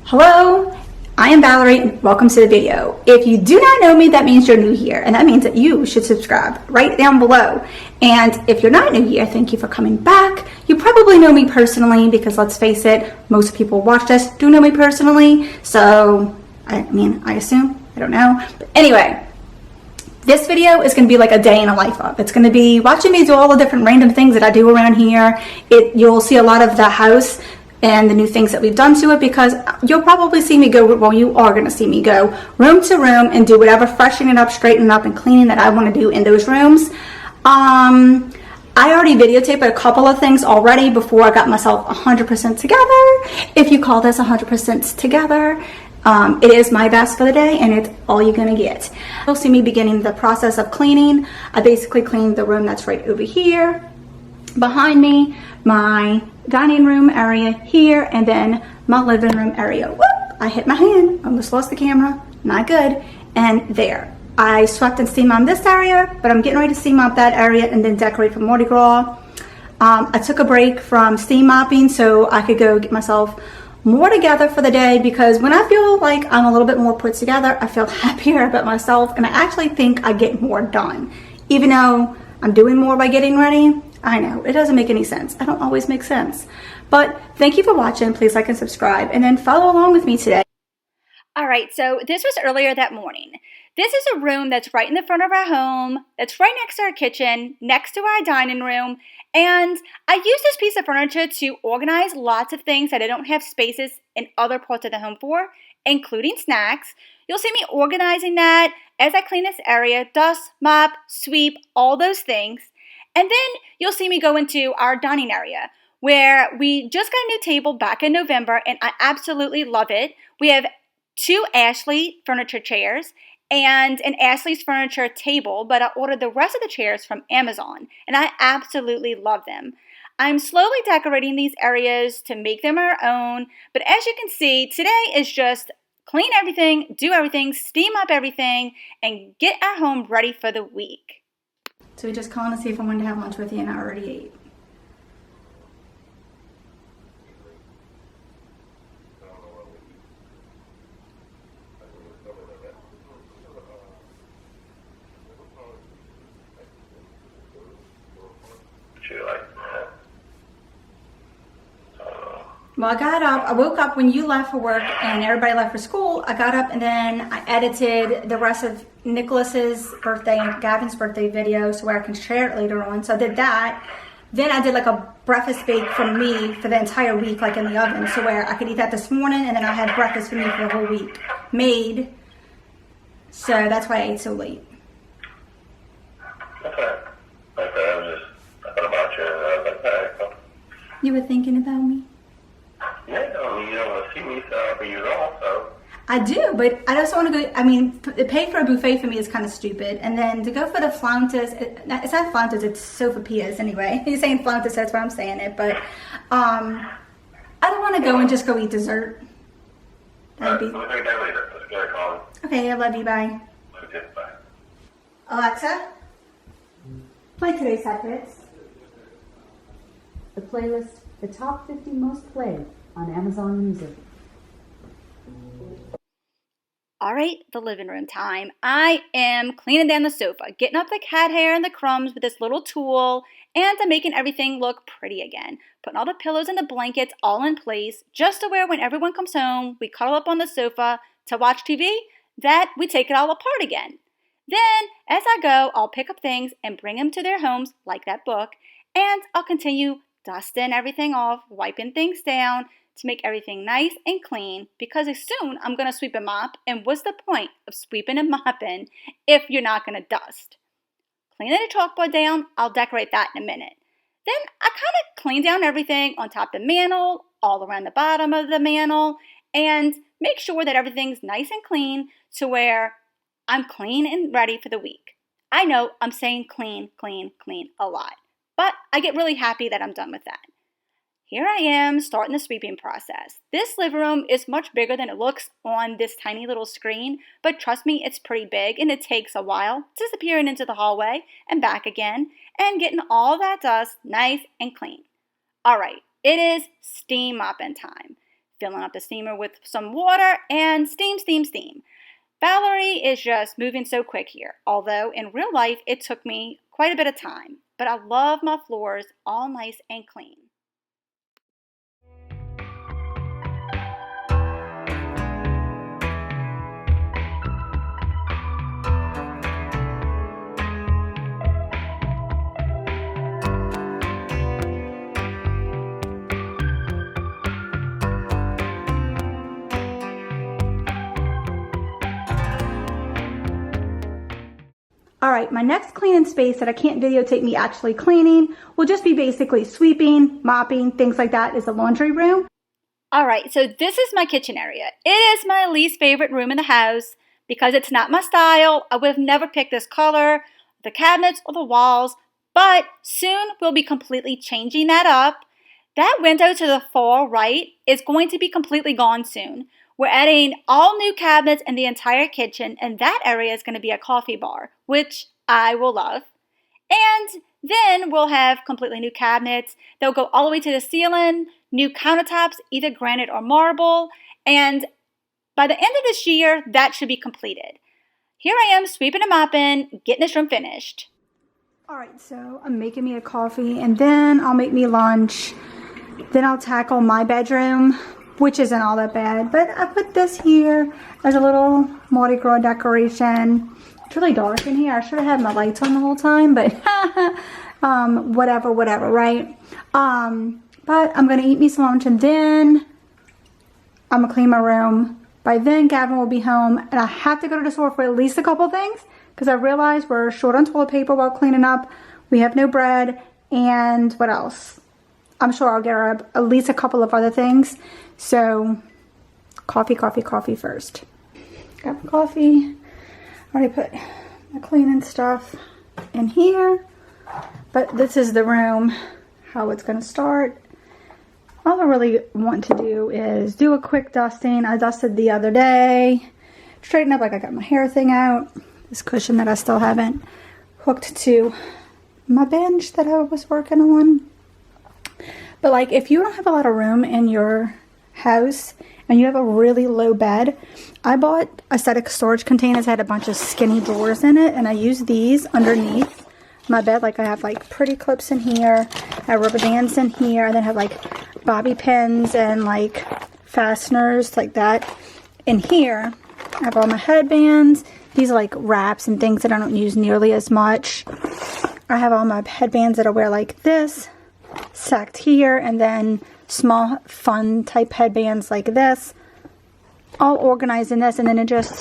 Hello, I am Valerie and welcome to the video. If you do not know me, that means you're new here, and that means that you should subscribe right down below. And if you're not new here, thank you for coming back. You probably know me personally because let's face it, most people who watch this do know me personally. So, I assume, I don't know. But anyway, this video is going to be like a day in a life of. It's going to be watching me do all the different random things that I do around here. You'll see a lot of the house and the new things that we've done to it, because you'll probably see me go, well, you are going to see me go room to room and do whatever freshening up, straightening up, and cleaning that I want to do in those rooms. I already videotaped a couple of things already before I got myself 100% together. If you call this 100% together, it is my best for the day, and it's all you're going to get. You'll see me beginning the process of cleaning. I basically cleaned the room that's right over here behind me, my dining room area here, and then my living room area. Whoop! I hit my hand, almost lost the camera, not good. And there, I swept and steam on this area, but I'm getting ready to steam mop that area and then decorate for Mardi Gras. I took a break from steam mopping so I could go get myself more together for the day, because when I feel like I'm a little bit more put together, I feel happier about myself, and I actually think I get more done. Even though I'm doing more by getting ready, I know, it doesn't make any sense. I don't always make sense. But thank you for watching. Please like and subscribe, and then follow along with me today. All right, so this was earlier that morning. This is a room that's right in the front of our home, that's right next to our kitchen, next to our dining room, and I use this piece of furniture to organize lots of things that I don't have spaces in other parts of the home for, including snacks. You'll see me organizing that as I clean this area, dust, mop, sweep, all those things. And then you'll see me go into our dining area, where we just got a new table back in November, and I absolutely love it. We have 2 Ashley furniture chairs and an Ashley's furniture table, but I ordered the rest of the chairs from Amazon, and I absolutely love them. I'm slowly decorating these areas to make them our own, but as you can see, today is just clean everything, do everything, steam up everything, and get our home ready for the week. So we just calling to see if I wanted to have lunch with you, and I already ate. Well, I got up, I woke up when you left for work and everybody left for school. I got up and then I edited the rest of Nicholas's birthday and Gavin's birthday video so where I can share it later on. So I did that. Then I did like a breakfast bake for me for the entire week, like in the oven, so where I could eat that this morning, and then I had breakfast for me for the whole week made. So that's why I ate so late. Okay. I was just thinking about you, and I was like, alright. You were thinking about me? Yeah, I mean, you don't want to see me, so for you also. I do, but I just want to go. I mean, pay for a buffet for me is kind of stupid, and then to go for the flountas, it's not flountas, it's sofapillas anyway. He's saying flountas, so that's why I'm saying it. But I don't want to go and just go eat dessert. That'd be. We'll take that later. Let's get a call. Okay, I love you. Bye. Okay, bye. Alexa, play today's Hot Hits. The playlist, the top 50 most played on Amazon Music. All right, the living room time. I am cleaning down the sofa, getting up the cat hair and the crumbs with this little tool, and I'm making everything look pretty again. Putting all the pillows and the blankets all in place, just to where when everyone comes home, we cuddle up on the sofa to watch TV, that we take it all apart again. Then, as I go, I'll pick up things and bring them to their homes, like that book, and I'll continue dusting everything off, wiping things down, to make everything nice and clean, because soon I'm going to sweep and mop, and what's the point of sweeping and mopping if you're not going to dust? Cleaning the chalkboard down, I'll decorate that in a minute. Then I kind of clean down everything on top of the mantle, all around the bottom of the mantle, and make sure that everything's nice and clean to where I'm clean and ready for the week. I know I'm saying clean, clean, clean a lot, but I get really happy that I'm done with that. Here I am starting the sweeping process. This living room is much bigger than it looks on this tiny little screen, but trust me, it's pretty big and it takes a while disappearing into the hallway and back again and getting all that dust nice and clean. All right, it is steam mopping time. filling up the steamer with some water, and steam, steam, steam. Valerie is just moving so quick here, although in real life it took me quite a bit of time. But I love my floors all nice and clean. All right, my next cleaning space that I can't videotape me actually cleaning will just be basically sweeping, mopping, things like that, is the laundry room. All right, so this is my kitchen area. It is my least favorite room in the house because it's not my style. I would have never picked this color, the cabinets, or the walls, but soon we'll be completely changing that up. That window to the far right is going to be completely gone soon. We're adding all new cabinets in the entire kitchen, and that area is going to be a coffee bar, which I will love. And then we'll have completely new cabinets. They'll go all the way to the ceiling, new countertops, either granite or marble, and by the end of this year, that should be completed. Here I am sweeping and mopping, getting this room finished. All right, so I'm making me a coffee, and then I'll make me lunch. Then I'll tackle my bedroom, which isn't all that bad, but I put this here as a little Mardi Gras decoration. It's really dark in here. I should have had my lights on the whole time, but whatever, right? But I'm gonna eat me some lunch, and then I'm gonna clean my room. By then, Gavin will be home, and I have to go to the store for at least a couple things because I realized we're short on toilet paper while cleaning up. We have no bread, and what else? I'm sure I'll get her at least a couple of other things. So, coffee first. Got my coffee. Already put my cleaning stuff in here. But this is the room, how it's going to start. All I really want to do is do a quick dusting. I dusted the other day. Straighten up, like I got my hair thing out. This cushion that I still haven't hooked to my bench that I was working on. But like, if you don't have a lot of room in your house and you have a really low bed, I bought a set of storage containers that had a bunch of skinny drawers in it, and I use these underneath my bed. Like, I have like pretty clips in here, I have rubber bands in here, and then I have like bobby pins and like fasteners like that in here. I have all my headbands. These are like wraps and things that I don't use nearly as much. I have all my headbands that I wear like this stacked here, and then small fun type headbands like this, all organized in this, and then it just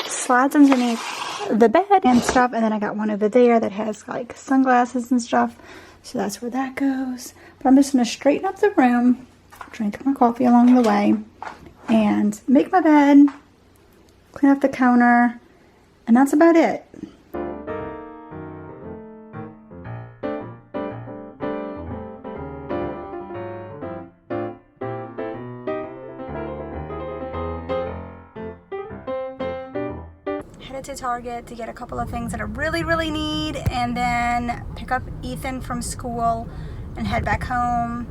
slides underneath the bed and stuff. And then I got one over there that has like sunglasses and stuff, so that's where that goes. But I'm just going to straighten up the room, drink my coffee along the way, and make my bed, clean up the counter, and that's about it. Headed to Target to get a couple of things that I really need, and then pick up Ethan from school and head back home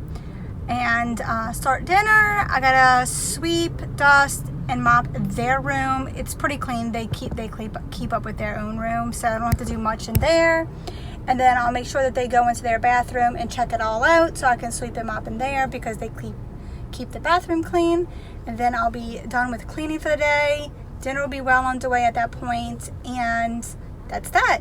and start dinner. I gotta sweep, dust, and mop their room. It's pretty clean. They keep up with their own room, so I don't have to do much in there. And then I'll make sure that they go into their bathroom and check it all out so I can sweep and mop in there because they keep the bathroom clean. And then I'll be done with cleaning for the day. Dinner will be well underway at that point, and that's that.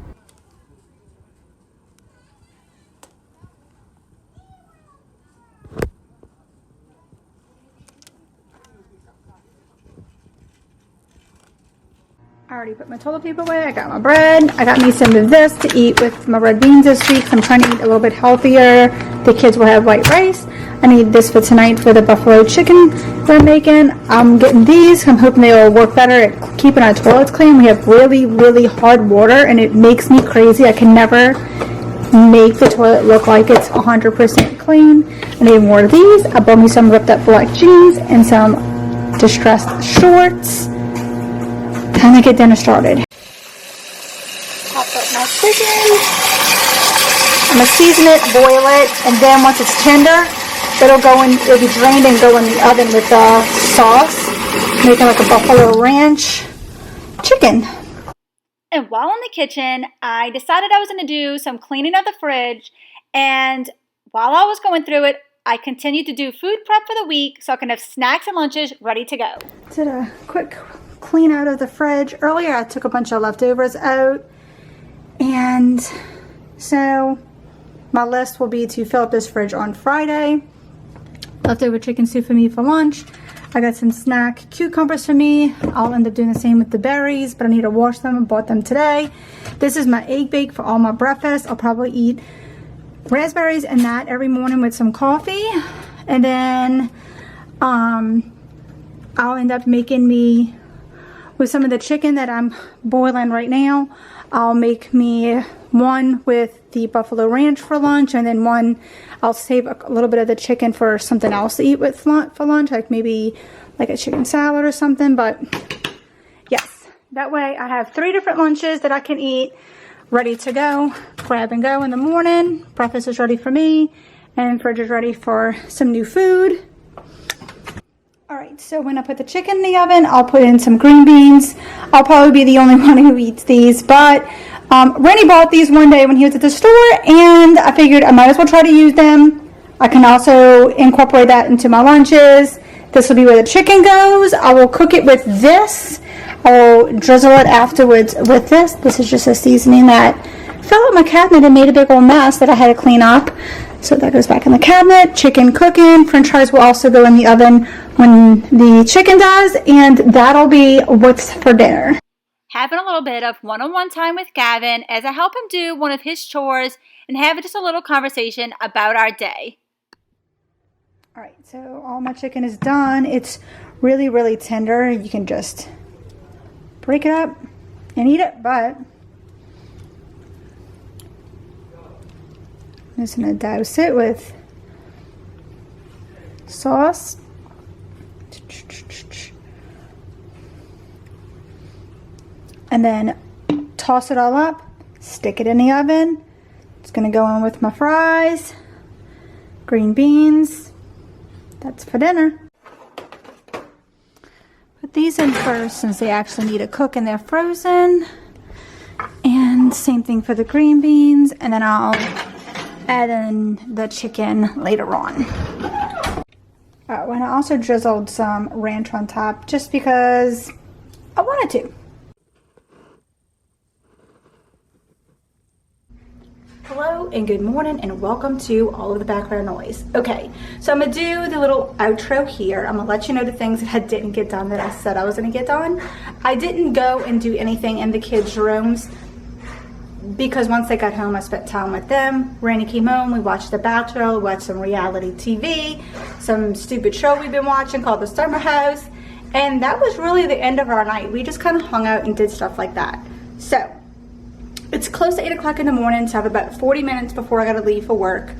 I already put my toilet paper away. I got my bread. I got me some of this to eat with my red beans this week. I'm trying to eat a little bit healthier. The kids will have white rice. I need this for tonight for the buffalo chicken we're making. I'm getting these. I'm hoping they'll work better at keeping our toilets clean. We have really hard water, and it makes me crazy. I can never make the toilet look like it's 100% clean. I need more of these. I bought me some ripped up black jeans and some distressed shorts. Time to get dinner started. Pop up my chicken. I'm going to season it, boil it, and then once it's tender, it'll be drained and go in the oven with the sauce, making like a buffalo ranch chicken. And while in the kitchen, I decided I was going to do some cleaning of the fridge. And while I was going through it, I continued to do food prep for the week so I can have snacks and lunches ready to go. Did a quick clean out of the fridge. Earlier I took a bunch of leftovers out, and so my list will be to fill up this fridge on Friday. Leftover chicken soup for me for lunch. I got some snack cucumbers for me. I'll end up doing the same with the berries, but I need to wash them. I bought them today. This is my egg bake for all my breakfast. I'll probably eat raspberries and that every morning with some coffee. And then I'll end up making me, with some of the chicken that I'm boiling right now, I'll make me one with the buffalo ranch for lunch, and then one I'll save a little bit of the chicken for something else to eat with for lunch, like maybe like a chicken salad or something. But yes, that way I have 3 different lunches that I can eat ready to go, grab and go in the morning. Breakfast is ready for me, and fridge is ready for some new food. Alright, so when I put the chicken in the oven, I'll put in some green beans. I'll probably be the only one who eats these, but Randi bought these one day when he was at the store, and I figured I might as well try to use them. I can also incorporate that into my lunches. This will be where the chicken goes. I will cook it with this. I'll drizzle it afterwards with this. This is just a seasoning that fell out my cabinet and made a big old mess that I had to clean up. So that goes back in the cabinet. Chicken cooking. French fries will also go in the oven when the chicken does, and that'll be what's for dinner. Having a little bit of one-on-one time with Gavin as I help him do one of his chores and have just a little conversation about our day. Alright, so all my chicken is done. It's really, really tender. You can just break it up and eat it, but I'm just going to douse it with sauce. And then toss it all up, stick it in the oven. It's going to go in with my fries, green beans. That's for dinner. Put these in first since they actually need to cook and they're frozen. And same thing for the green beans. And then I'll add in the chicken later on. And I also drizzled some ranch on top just because I wanted to. Hello and good morning and welcome to all of the background noise. Okay, so I'm gonna do the little outro here. I'm gonna let you know the things that I didn't get done that I said I was gonna get done. I didn't go and do anything in the kids' rooms because once they got home I spent time with them. Randi came home, we watched The Bachelor, we watched some reality TV, some stupid show we've been watching called The Summer House, and that was really the end of our night. We just kind of hung out and did stuff like that. So it's close to 8 o'clock in the morning, so I have about 40 minutes before I gotta leave for work.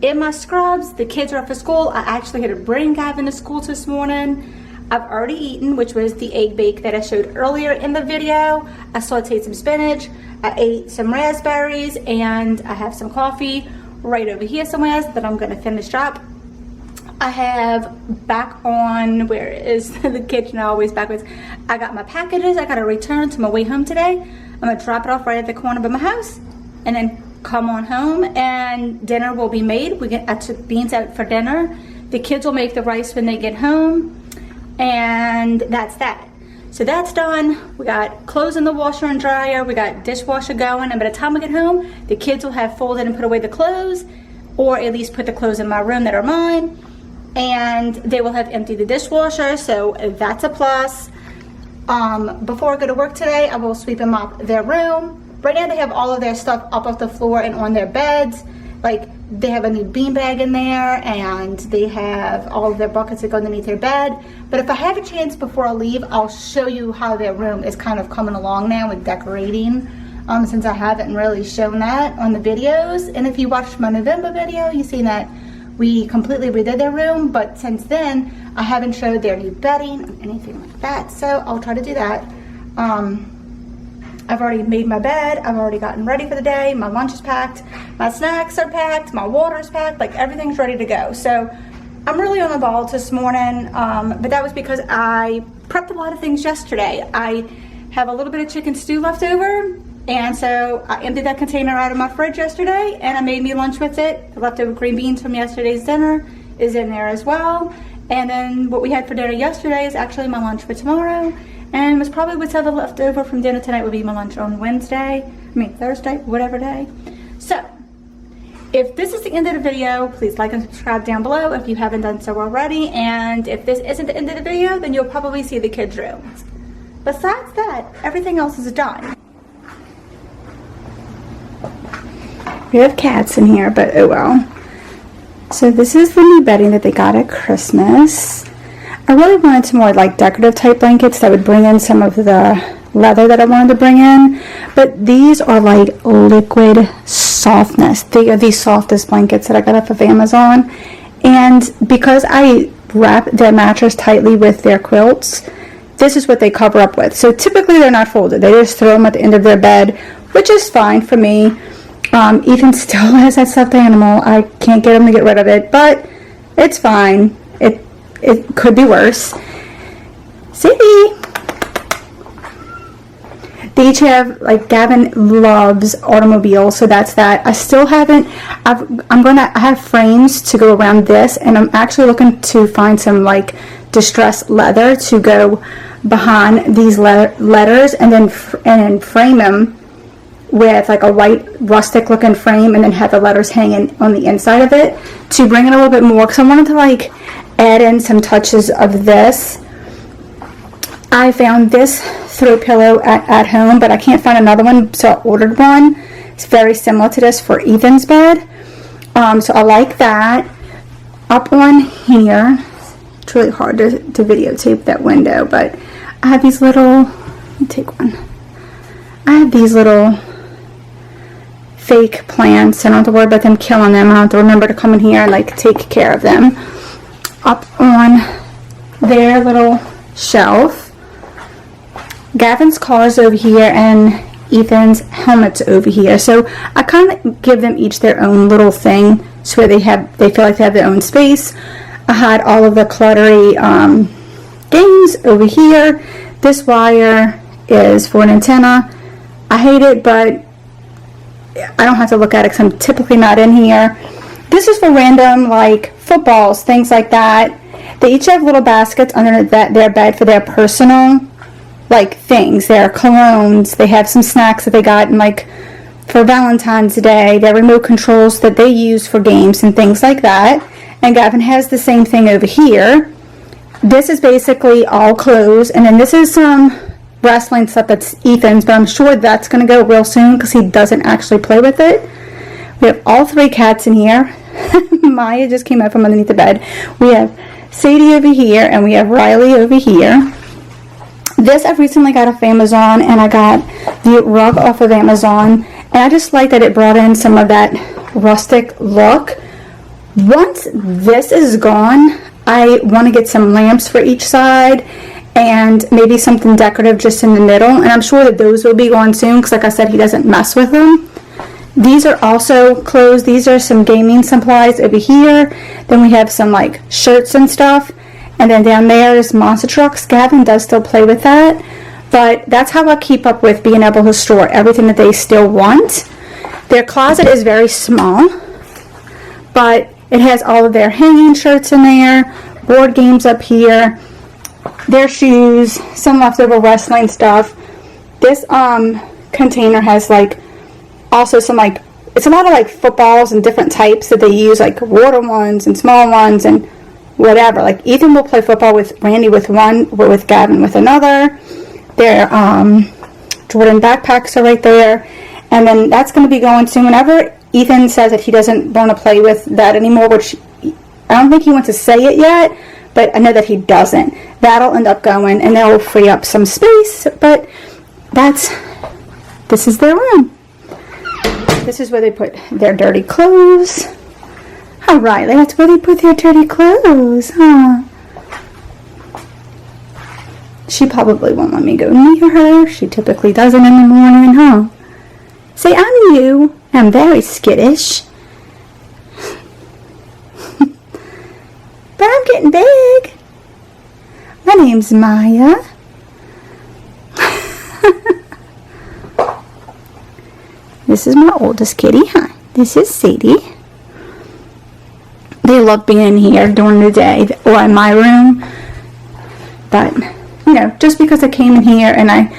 In my scrubs, the kids are up for school. I actually had to bring Gavin to school this morning. I've already eaten, which was the egg bake that I showed earlier in the video. I sauteed some spinach, I ate some raspberries, and I have some coffee right over here somewhere that I'm gonna finish up. I have back on, where is the kitchen always backwards? I got my packages I gotta return to my way home today. I'm gonna drop it off right at the corner of my house and then come on home and dinner will be made. I took beans out for dinner. The kids will make the rice when they get home, and that's that. So that's done. We got clothes in the washer and dryer. We got dishwasher going, and by the time I get home, the kids will have folded and put away the clothes, or at least put the clothes in my room that are mine, and they will have emptied the dishwasher, so that's a plus. Before I go to work today, I will sweep and mop their room. Right now they have all of their stuff up off the floor and on their beds. Like, they have a new beanbag in there, and they have all of their buckets that go underneath their bed. But if I have a chance before I leave, I'll show you how their room is kind of coming along now with decorating, since I haven't really shown that on the videos. And if you watched my November video, you've seen that we completely redid their room, but since then I haven't showed their new bedding or anything like that, so I'll try to do that. I've already made my bed. I've already gotten ready for the day. My lunch is packed. My snacks are packed. My water is packed. Like, everything's ready to go. So I'm really on the ball this morning. But that was because I prepped a lot of things yesterday. I have a little bit of chicken stew left over. And so I emptied that container out of my fridge yesterday and I made me lunch with it. The leftover green beans from yesterday's dinner is in there as well. And then what we had for dinner yesterday is actually my lunch for tomorrow. And was probably what's ever left over from dinner tonight would be my lunch on Thursday, whatever day. So, if this is the end of the video, please like and subscribe down below if you haven't done so already. And if this isn't the end of the video, then you'll probably see the kids' rooms. Besides that, everything else is done. We have cats in here, but oh well. So this is the new bedding that they got at Christmas. I really wanted some more like decorative type blankets that would bring in some of the leather that I wanted to bring in. But these are like liquid softness. They are the softest blankets that I got off of Amazon. And because I wrap their mattress tightly with their quilts, this is what they cover up with. So typically they're not folded. They just throw them at the end of their bed, which is fine for me. Ethan still has that stuffed animal. I can't get him to get rid of it, but it's fine. It could be worse. See? They each have, like, Gavin loves automobiles, so that's that. I still haven't, I have frames to go around this, and I'm actually looking to find some, like, distressed leather to go behind these letters, and then frame them with like a white rustic looking frame, and then have the letters hanging on the inside of it to bring it a little bit more, because I wanted to like add in some touches of this. I found this throw pillow at home, but I can't find another one, so I ordered one. It's very similar to this for Ethan's bed. So I like that. Up on here, it's really hard to videotape that window, but I have these little, let me take one. I have these little fake plants. I don't have to worry about them killing them. I don't have to remember to come in here and like take care of them. Up on their little shelf, Gavin's car is over here and Ethan's helmet's over here. So I kind of give them each their own little thing, so they feel like they have their own space. I had all of the cluttery games over here. This wire is for an antenna. I hate it, but I don't have to look at it because I'm typically not in here. This is for random, like, footballs, things like that. They each have little baskets under their bed for their personal, like, things. Their colognes. They have some snacks that they got, and, like, for Valentine's Day. Their remote controls that they use for games and things like that. And Gavin has the same thing over here. This is basically all clothes. And then this is some wrestling stuff that's Ethan's, but I'm sure that's going to go real soon because he doesn't actually play with it. We have all three cats in here. Maya just came out from underneath the bed. We have Sadie over here and we have Riley over here. This I've recently got off Amazon, and I got the rug off of Amazon, and I just like that it brought in some of that rustic look. Once this is gone, I want to get some lamps for each side and maybe something decorative just in the middle, and I'm sure that those will be gone soon because, like I said, he doesn't mess with them. These are also clothes. These are some gaming supplies over here. Then we have some like shirts and stuff, and then down there is monster trucks. Gavin does still play with that, but that's how I keep up with being able to store everything that they still want. Their closet is very small, but it has all of their hanging shirts in there, board games up here, their shoes, some leftover wrestling stuff. This container has like also some like, it's a lot of like footballs and different types that they use, like water ones and small ones and whatever. Like Ethan will play football with Randi with one, but with Gavin with another. Their Jordan backpacks are right there, and then that's going to be going soon. Whenever Ethan says that he doesn't want to play with that anymore, which I don't think he wants to say it yet, but I know that he doesn't. That'll end up going, and that will free up some space, but this is their room. This is where they put their dirty clothes. All right, that's where they put their dirty clothes, huh? She probably won't let me go near her. She typically doesn't in the morning, huh? Say, I'm new. I'm very skittish. But I'm getting big. My name's Maya. This is my oldest kitty. Hi. This is Sadie. They love being here during the day or in my room. But, you know, just because I came in here and I